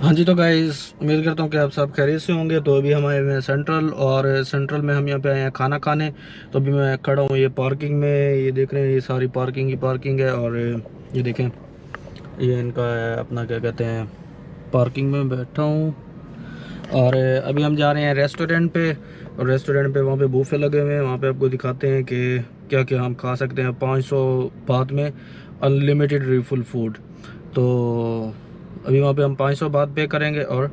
हाँ जी, तो गाइस उम्मीद करता हूँ कि आप सब खैरियत से होंगे। तो अभी हम आए हुए हैं सेंट्रल, और सेंट्रल में हम यहाँ पे आए हैं खाना खाने। तो अभी मैं खड़ा हूँ ये पार्किंग में, ये देख रहे हैं, ये सारी पार्किंग ही पार्किंग है। और ये देखें, ये इनका है अपना, क्या कहते हैं, पार्किंग में बैठा हूँ। और अभी हम जा रहे हैं रेस्टोरेंट पे, और रेस्टोरेंट पे वहाँ पे बूफे लगे हुए हैं। वहाँ पे आपको दिखाते हैं कि क्या क्या हम खा सकते हैं 500 बात में, अनलिमिटेड रिफुल फूड। तो अभी वहाँ पे हम 500 बात पे करेंगे और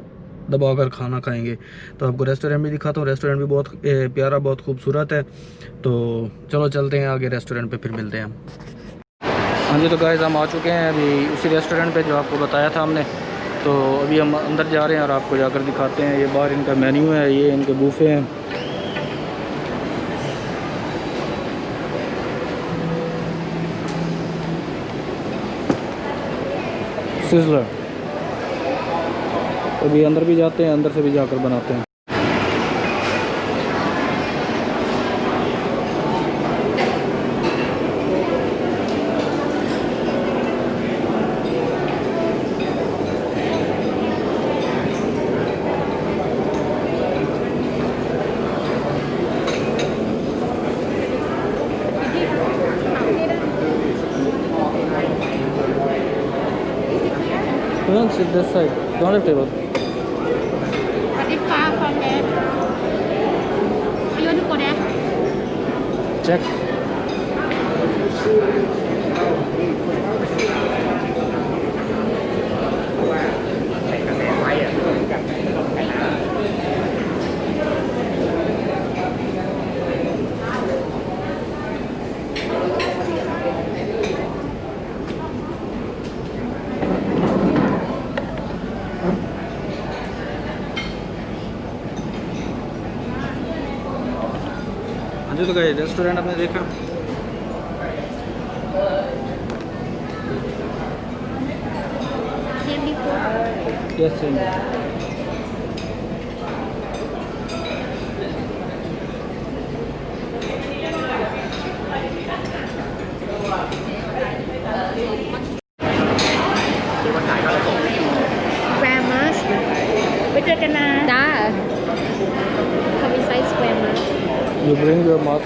दबाकर खाना खाएंगे। तो आपको रेस्टोरेंट भी दिखाता हूँ। रेस्टोरेंट भी बहुत प्यारा, बहुत खूबसूरत है। तो चलो चलते हैं आगे रेस्टोरेंट पे, फिर मिलते हैं। हाँ जी, तो गाइस हम आ चुके हैं अभी उसी रेस्टोरेंट पे जो आपको बताया था हमने। तो अभी हम अंदर जा रहे हैं और आपको जाकर दिखाते हैं। ये बाहर इनका मेन्यू है, ये इनके बूफे हैं। सिज़लर। अभी अंदर भी जाते हैं, अंदर से भी जाकर बनाते हैं। Don't sit this side. Don't have table. But it's far from there. You want to go there? Check. हाँ जी, तो गए रेस्टोरेंट आपने देखा। Same before. Yes, same. Grandma. Betul kena. Dah. Kami size grandma. You bring your mask.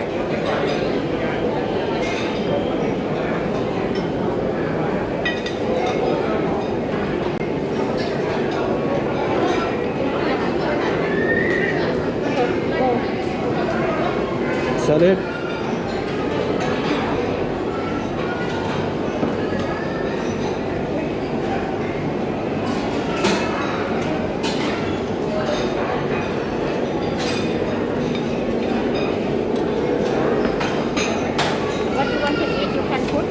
Salad. What you want to eat, you can put.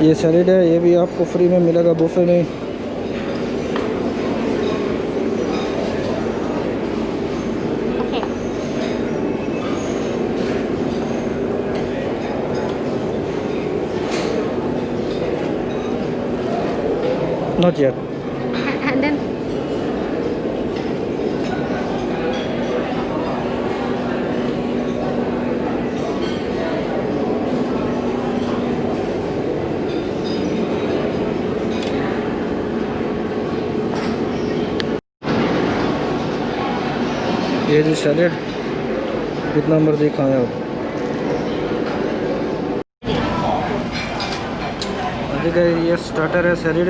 ये salad है, ये भी आपको फ्री में मिलेगा बुफे में। Okay. Not yet. And then ये जी salad, कितना मर्जी खाएं आप। ये स्टार्टर है सैलेड।